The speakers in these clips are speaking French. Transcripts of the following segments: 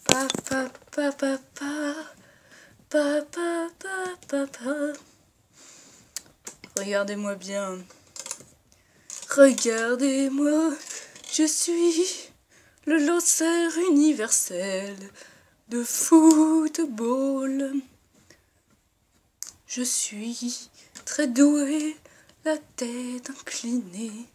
Pa, pa, pa, pa, pa. Pa, pa, pa, pa, pa. Regardez-moi bien. Regardez-moi. Je suis le lanceur universel de football. Je suis très doué, la tête inclinée.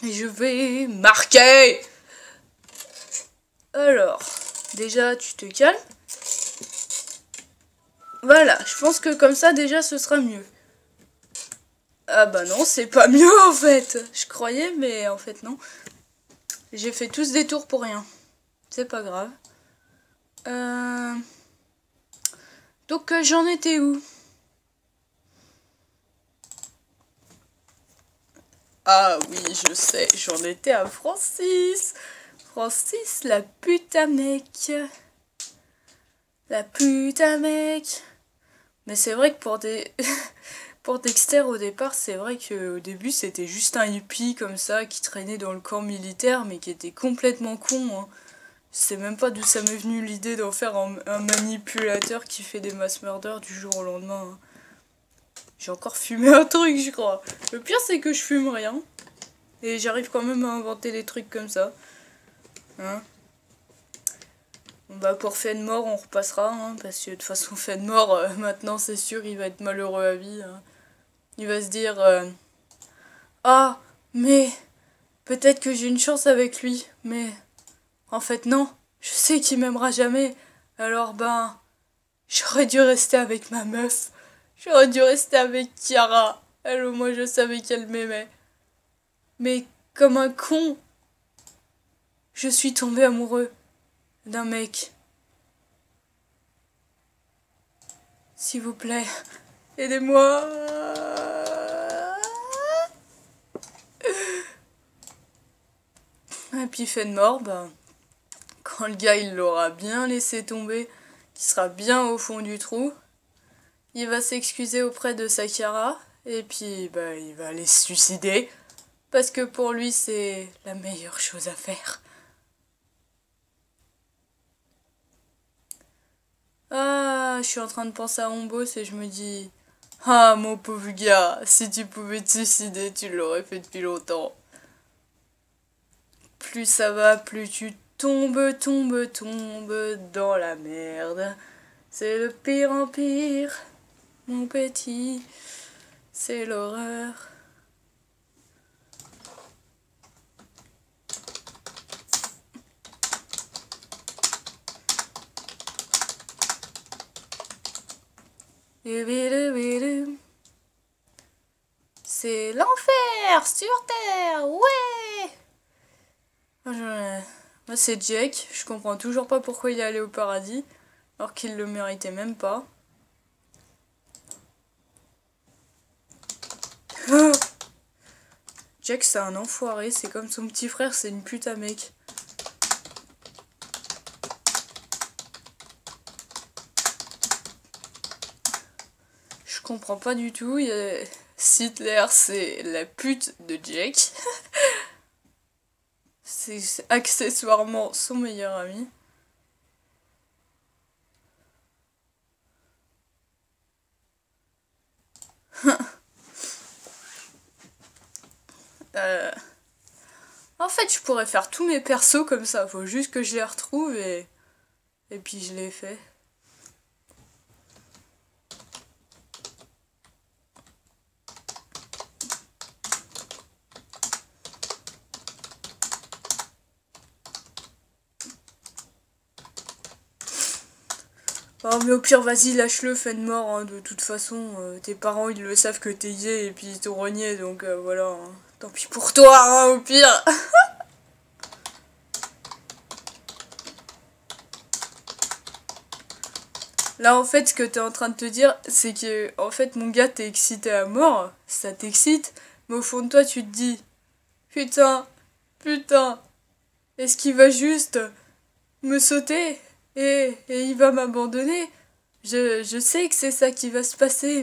Et je vais marquer. Alors, déjà, tu te calmes. Voilà, je pense que comme ça, déjà, ce sera mieux. Ah bah non, c'est pas mieux, en fait. Je croyais, mais en fait, non. J'ai fait tous des tours pour rien. C'est pas grave. Donc, j'en étais où? Ah oui, je sais, j'en étais à Francis. Francis, la pute à mec. La pute à mec. Mais c'est vrai que pour des... pour Dexter, au départ, c'est vrai qu'au début, c'était juste un hippie comme ça qui traînait dans le camp militaire, mais qui était complètement con. Hein. Je sais même pas d'où ça m'est venu l'idée d'en faire un manipulateur qui fait des mass murders du jour au lendemain. Hein. J'ai encore fumé un truc, je crois. Le pire, c'est que je fume rien. Et j'arrive quand même à inventer des trucs comme ça. Hein. Bah pour Fenmore on repassera, hein, parce que de toute façon Fenmore, maintenant c'est sûr il va être malheureux à vie. Hein. Il va se dire ah mais peut-être que j'ai une chance avec lui, mais en fait non, je sais qu'il m'aimera jamais, alors ben j'aurais dû rester avec ma meuf, j'aurais dû rester avec Kiara, elle au moins je savais qu'elle m'aimait. Mais comme un con, je suis tombée amoureux d'un mec. S'il vous plaît, aidez-moi. Et puis Fenmore, ben, quand le gars il l'aura bien laissé tomber, qu'il sera bien au fond du trou, il va s'excuser auprès de Sakura, et puis ben, il va aller se suicider, parce que pour lui c'est la meilleure chose à faire. Ah, je suis en train de penser à Ombos et je me dis... Ah, mon pauvre gars, si tu pouvais te suicider, tu l'aurais fait depuis longtemps. Plus ça va, plus tu tombes dans la merde. C'est le pire en pire, mon petit. C'est l'horreur. C'est l'enfer sur Terre, ouais. Moi c'est Jack, je comprends toujours pas pourquoi il est allé au paradis, alors qu'il le méritait même pas. Jack c'est un enfoiré, c'est comme son petit frère, c'est une pute à mec. Je comprends pas du tout, Hitler c'est la pute de Jack. C'est accessoirement son meilleur ami. En fait, je pourrais faire tous mes persos comme ça. Faut juste que je les retrouve et puis je les fais. Oh mais au pire vas-y lâche-le Fenmore hein. De toute façon tes parents ils le savent que t'es gay et puis ils t'ont renié donc voilà hein. Tant pis pour toi hein, au pire. Là en fait ce que t'es en train de te dire c'est que en fait mon gars t'es excité à mort, ça t'excite, mais au fond de toi tu te dis putain, est-ce qu'il va juste me sauter et il va m'abandonner? Je sais que c'est ça qui va se passer,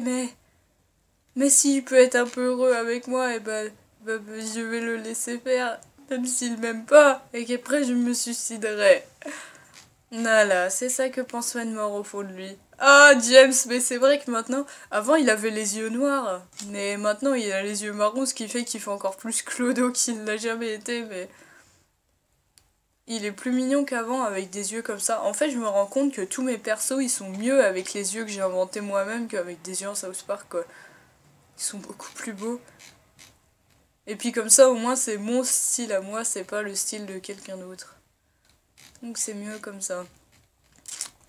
mais s'il peut être un peu heureux avec moi, et je vais le laisser faire, même s'il m'aime pas, et qu'après je me suiciderai. Voilà, c'est ça que pense Manmore au fond de lui. Ah, James, mais c'est vrai que maintenant, avant il avait les yeux noirs, mais maintenant il a les yeux marrons, ce qui fait qu'il fait encore plus clodo qu'il n'a jamais été, mais il est plus mignon qu'avant avec des yeux comme ça. En fait, je me rends compte que tous mes persos, ils sont mieux avec les yeux que j'ai inventés moi-même qu'avec des yeux en South Park, quoi. Ils sont beaucoup plus beaux. Et puis comme ça, au moins, c'est mon style à moi, c'est pas le style de quelqu'un d'autre. Donc c'est mieux comme ça.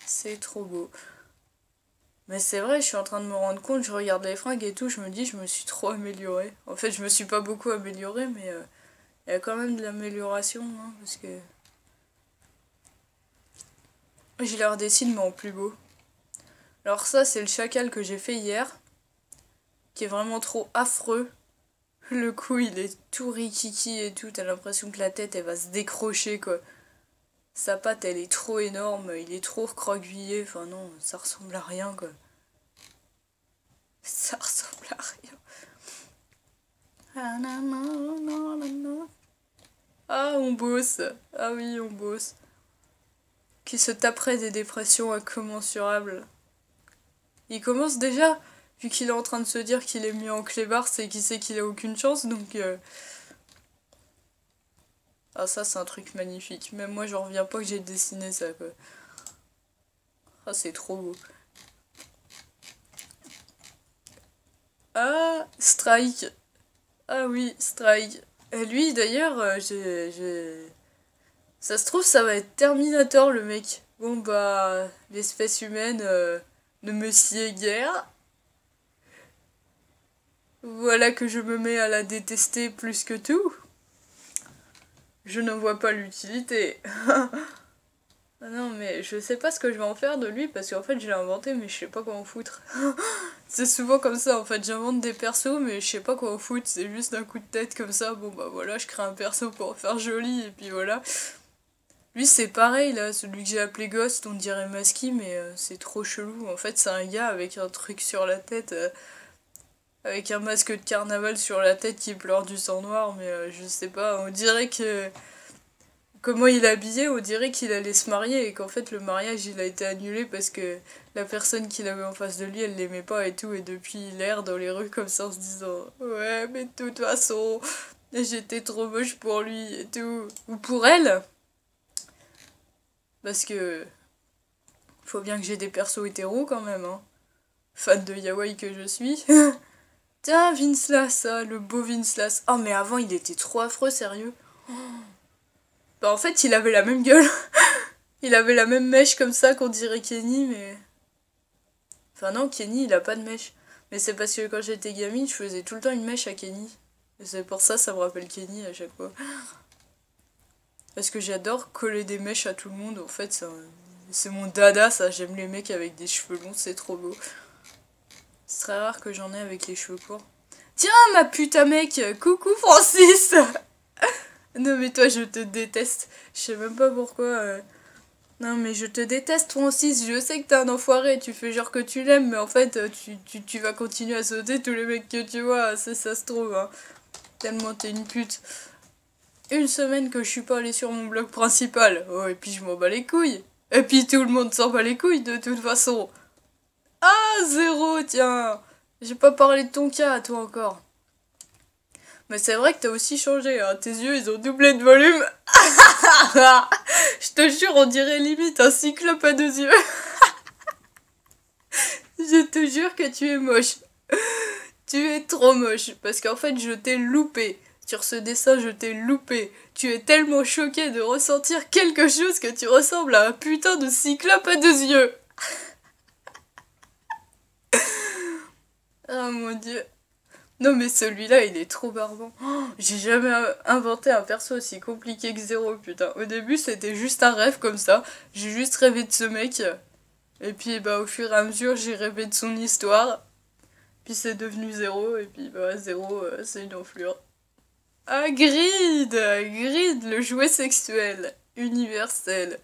C'est trop beau. Mais c'est vrai, je suis en train de me rendre compte, je regarde les fringues et tout, je me dis, je me suis trop améliorée. En fait, je me suis pas beaucoup améliorée, mais il y a quand même de l'amélioration, hein, parce que je les redessine, mais en plus beau. Alors ça, c'est le chacal que j'ai fait hier, qui est vraiment trop affreux. Le cou, il est tout rikiki et tout, t'as l'impression que la tête, elle va se décrocher, quoi. Sa patte, elle est trop énorme, il est trop recroquevillé, enfin non, ça ressemble à rien, quoi. Ça ressemble à rien. Ah, on bosse. Ah oui, on bosse. Qui se taperait des dépressions incommensurables. Il commence déjà, vu qu'il est en train de se dire qu'il est mis en clébard, c'est qu'il sait qu'il a aucune chance, donc... Ah ça, c'est un truc magnifique. Même moi, j'en reviens pas que j'ai dessiné ça, quoi. Ah, c'est trop beau. Ah, Strike. Ah oui, Strike. Et lui, d'ailleurs, ça se trouve, ça va être Terminator, le mec. Bon, bah, l'espèce humaine ne me sied guère. Voilà que je me mets à la détester plus que tout. Je n'en vois pas l'utilité. Ah non, mais je sais pas ce que je vais en faire de lui parce qu'en fait, je l'ai inventé, mais je sais pas quoi en foutre. C'est souvent comme ça, en fait, j'invente des persos, mais je sais pas quoi en foutre. C'est juste un coup de tête comme ça. Bon, bah voilà, je crée un perso pour faire joli, et puis voilà. Lui, c'est pareil, là, celui que j'ai appelé Ghost, on dirait Masky, mais c'est trop chelou. En fait, c'est un gars avec un truc sur la tête, avec un masque de carnaval sur la tête qui pleure du sang noir, mais je sais pas, on dirait que... Comment il est habillé, on dirait qu'il allait se marier, et qu'en fait, le mariage, il a été annulé parce que la personne qu'il avait en face de lui, elle l'aimait pas et tout, et depuis, il erre dans les rues comme ça en se disant « Ouais, mais de toute façon, j'étais trop moche pour lui et tout. » Ou pour elle, parce que... Faut bien que j'ai des persos hétéros quand même, hein. Fan de yaoi que je suis. Tiens, Vince ça, le beau Vince. Oh, mais avant, il était trop affreux, sérieux. Bah, en fait, il avait la même gueule. Il avait la même mèche comme ça qu'on dirait Kenny, mais... Enfin non, Kenny, il a pas de mèche. Mais c'est parce que quand j'étais gamine, je faisais tout le temps une mèche à Kenny. Et c'est pour ça, ça me rappelle Kenny à chaque fois. Parce que j'adore coller des mèches à tout le monde, en fait, c'est mon dada, ça. J'aime les mecs avec des cheveux longs, c'est trop beau. C'est très rare que j'en ai avec les cheveux courts. Tiens, ma putain mec, coucou Francis. Non mais toi, je te déteste. Je sais même pas pourquoi... Non mais je te déteste Francis, je sais que t'es un enfoiré, tu fais genre que tu l'aimes, mais en fait tu vas continuer à sauter tous les mecs que tu vois, ça se trouve, hein. Tellement t'es une pute. Une semaine que je suis pas allée sur mon blog principal, oh et puis je m'en bats les couilles. Et puis tout le monde s'en bat les couilles de toute façon. Ah, zéro, tiens. J'ai pas parlé de ton cas, toi encore. Mais c'est vrai que t'as aussi changé, hein. Tes yeux ils ont doublé de volume. Je te jure, on dirait limite un cyclope à deux yeux. Je te jure que tu es moche. Tu es trop moche. Parce qu'en fait, je t'ai loupé. Sur ce dessin, je t'ai loupé. Tu es tellement choqué de ressentir quelque chose que tu ressembles à un putain de cyclope à deux yeux. Oh mon dieu. Non mais celui-là, il est trop barbant. Oh, j'ai jamais inventé un perso aussi compliqué que Zéro, putain. Au début, c'était juste un rêve comme ça. J'ai juste rêvé de ce mec. Et puis, bah, au fur et à mesure, j'ai rêvé de son histoire. Puis c'est devenu Zéro. Et puis, bah, Zéro, c'est une enflure. Ah, Grid! Grid, le jouet sexuel. Universel.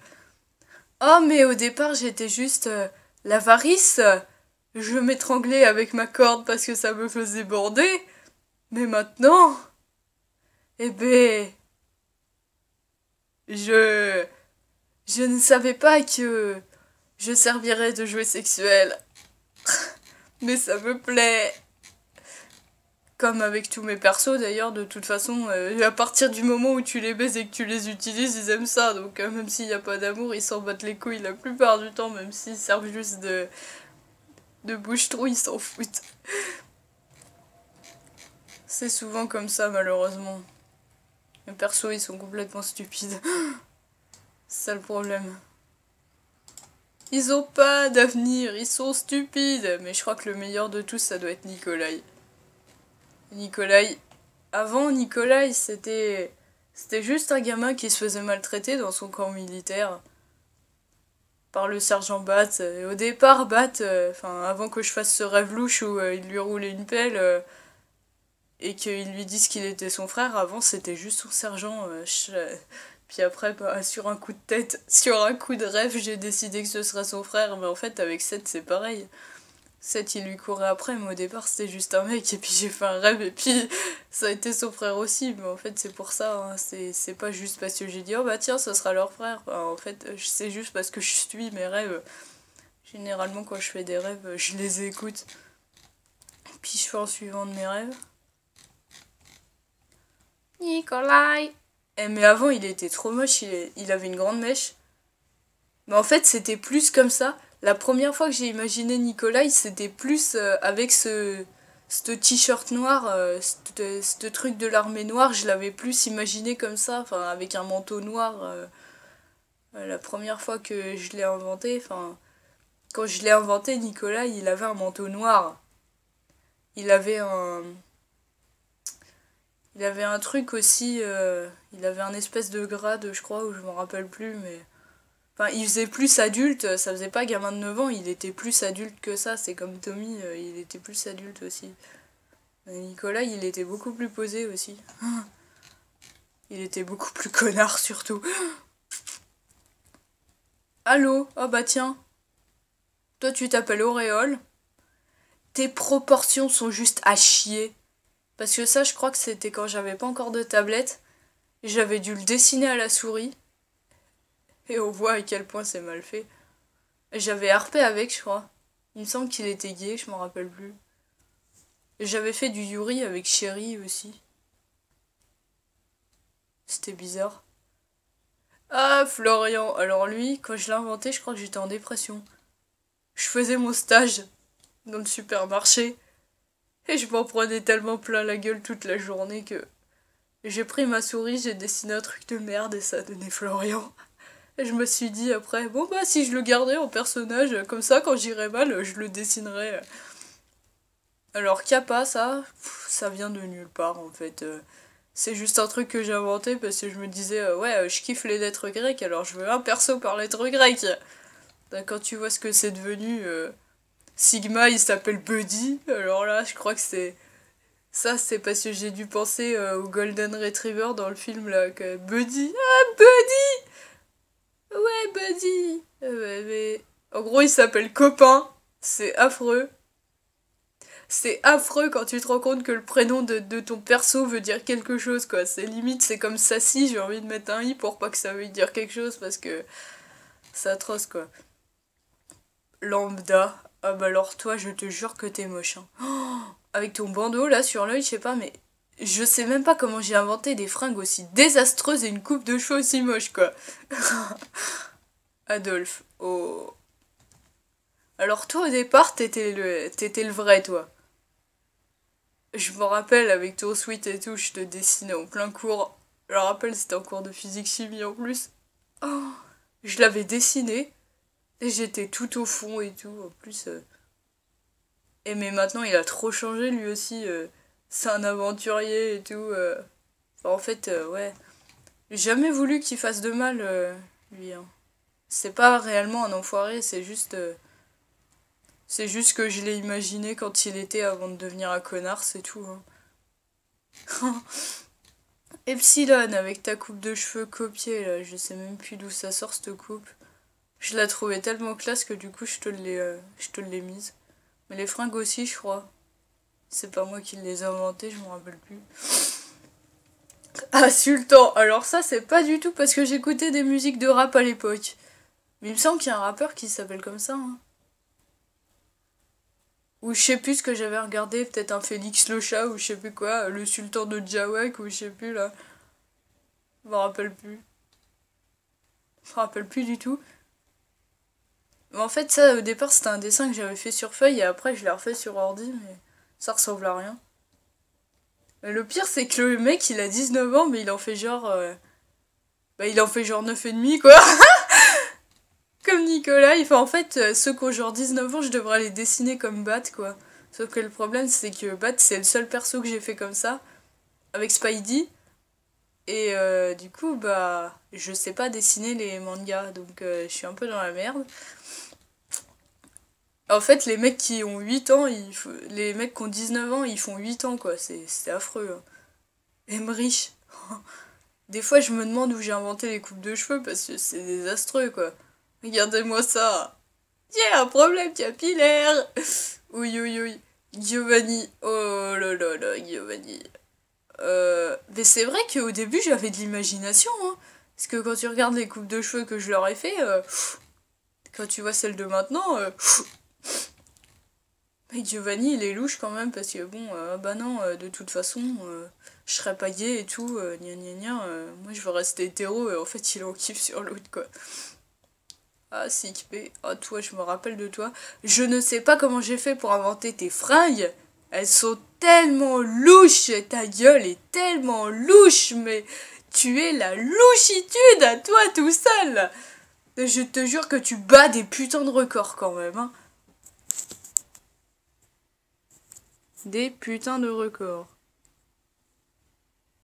Oh, mais au départ, j'étais juste l'avarice. Je m'étranglais avec ma corde parce que ça me faisait border. Mais maintenant, eh ben, je... Je ne savais pas que je servirais de jouet sexuel. Mais ça me plaît. Comme avec tous mes persos d'ailleurs, de toute façon, à partir du moment où tu les baises et que tu les utilises, ils aiment ça. Donc même s'il n'y a pas d'amour, ils s'en battent les couilles la plupart du temps, même s'ils servent juste de bouche-trou, ils s'en foutent. C'est souvent comme ça malheureusement. Les persos ils sont complètement stupides. C'est ça le problème. Ils ont pas d'avenir, ils sont stupides. Mais je crois que le meilleur de tous, ça doit être Nikolai. Nikolai. Avant, Nikolai, c'était juste un gamin qui se faisait maltraiter dans son camp militaire. Par le sergent Bat. Et au départ, Bat, avant que je fasse ce rêve louche où il lui roulait une pelle et qu'il lui dise qu'il était son frère, avant c'était juste son sergent. Puis après, bah, sur un coup de tête, sur un coup de rêve, j'ai décidé que ce serait son frère. Mais en fait, avec Seth, c'est pareil. Seth, il lui courait après, mais au départ, c'était juste un mec. Et puis j'ai fait un rêve, et puis ça a été son frère aussi. Mais en fait, c'est pour ça. Hein. C'est pas juste parce que j'ai dit, oh bah tiens, ce sera leur frère. Enfin, en fait, c'est juste parce que je suis mes rêves. Généralement, quand je fais des rêves, je les écoute. Puis je fais en suivant de mes rêves. Nikolai. Mais avant, il était trop moche, il avait une grande mèche. Mais en fait, c'était plus comme ça. La première fois que j'ai imaginé Nikolai, c'était plus avec ce t-shirt noir, ce truc de l'armée noire, je l'avais plus imaginé comme ça, enfin avec un manteau noir. La première fois que je l'ai inventé, quand je l'ai inventé, Nikolai, il avait un manteau noir. Il avait un, il avait un truc aussi, il avait un espèce de grade, je crois, ou je m'en rappelle plus, mais... Enfin, il faisait plus adulte, ça faisait pas gamin de 9 ans, il était plus adulte que ça, c'est comme Tommy, il était plus adulte aussi. Et Nicolas, il était beaucoup plus posé aussi. Il était beaucoup plus connard surtout. Allô? Oh bah tiens, toi tu t'appelles Auréole? Tes proportions sont juste à chier. Parce que ça, je crois que c'était quand j'avais pas encore de tablette. J'avais dû le dessiner à la souris. Et on voit à quel point c'est mal fait. J'avais harpé avec, je crois. Il me semble qu'il était gay, je m'en rappelle plus. J'avais fait du Yuri avec Chéri aussi. C'était bizarre. Ah, Florian. Alors lui, quand je l'ai inventé, je crois que j'étais en dépression. Je faisais mon stage dans le supermarché. Et je m'en prenais tellement plein la gueule toute la journée que... J'ai pris ma souris, j'ai dessiné un truc de merde et ça a donné Florian. Et je me suis dit après, bon bah si je le gardais en personnage, comme ça quand j'irais mal, je le dessinerais. Alors Kappa, ça vient de nulle part en fait. C'est juste un truc que j'ai inventé parce que je me disais, ouais, je kiffe les lettres grecques, alors je veux un perso par lettre grecque. Quand tu vois ce que c'est devenu, Sigma il s'appelle Buddy, alors là je crois que c'est... Ça c'est parce que j'ai dû penser au Golden Retriever dans le film là, que Buddy... Ah Buddy! Ouais Buddy! Mais... En gros il s'appelle Copain, c'est affreux. C'est affreux quand tu te rends compte que le prénom de ton perso veut dire quelque chose, quoi. C'est limite, c'est comme Sassy, j'ai envie de mettre un i pour pas que ça veuille dire quelque chose parce que c'est atroce, quoi. Lambda. Ah bah alors toi, je te jure que t'es moche. Hein. Oh, avec ton bandeau là sur l'œil, je sais pas, mais je sais même pas comment j'ai inventé des fringues aussi désastreuses et une coupe de cheveux aussi moche, quoi. Adolphe. Oh. Alors toi, au départ, t'étais le vrai, toi. Je me rappelle, avec ton sweat et tout, je te dessinais en plein cours. Je me rappelle, c'était en cours de physique-chimie en plus. Oh, je l'avais dessiné et j'étais tout au fond et tout. En plus, et mais maintenant, il a trop changé lui aussi. C'est un aventurier et tout. Enfin, en fait, ouais. J'ai jamais voulu qu'il fasse de mal, lui. Hein. C'est pas réellement un enfoiré, c'est juste... c'est juste que je l'ai imaginé quand il était avant de devenir un connard, c'est tout. Hein. Epsilon avec ta coupe de cheveux copiée là, je sais même plus d'où ça sort cette coupe. Je la trouvais tellement classe que du coup je te l'ai mise. Mais les fringues aussi je crois. C'est pas moi qui les ai inventées, je m'en rappelle plus. Ah, Sultan. Alors ça, c'est pas du tout parce que j'écoutais des musiques de rap à l'époque. Mais il me semble qu'il y a un rappeur qui s'appelle comme ça. Hein. Ou je sais plus ce que j'avais regardé, peut-être un Félix le chat ou je sais plus quoi, le sultan de Jawak ou je sais plus là. Je me rappelle plus. Je me rappelle plus du tout. Mais en fait, ça au départ c'était un dessin que j'avais fait sur feuille et après je l'ai refait sur ordi, mais ça ressemble à rien. Mais le pire c'est que le mec il a 19 ans, mais il en fait genre. Bah il en fait genre 9 et demi quoi. Comme Nicolas, il fait en fait ceux qui ont genre 19 ans, je devrais les dessiner comme Bat quoi. Sauf que le problème c'est que Bat c'est le seul perso que j'ai fait comme ça, avec Spidey. Et du coup, bah, je sais pas dessiner les mangas, donc je suis un peu dans la merde. En fait, les mecs qui ont 8 ans, les mecs qui ont 19 ans, ils font 8 ans, quoi. C'est affreux. Hein. Emmerich. Des fois, je me demande où j'ai inventé les coupes de cheveux, parce que c'est désastreux, quoi. Regardez-moi ça. Il y a un problème capillaire. Oui, oui, oui. Giovanni. Oh là là là, Giovanni. Mais c'est vrai qu'au début j'avais de l'imagination, hein. Parce que quand tu regardes les coupes de cheveux que je leur ai fait, quand tu vois celles de maintenant, mais Giovanni il est louche quand même parce que bon, bah non, de toute façon, je serais pas gay et tout, gna gna gna, moi je veux rester hétéro et en fait il en kiffe sur l'autre quoi. Ah, sick P. Ah, toi, je me rappelle de toi. Je ne sais pas comment j'ai fait pour inventer tes fringues. Elles sont tellement louches. Ta gueule est tellement louche, mais tu es la louchitude à toi tout seul. Je te jure que tu bats des putains de records quand même. Hein. Des putains de records.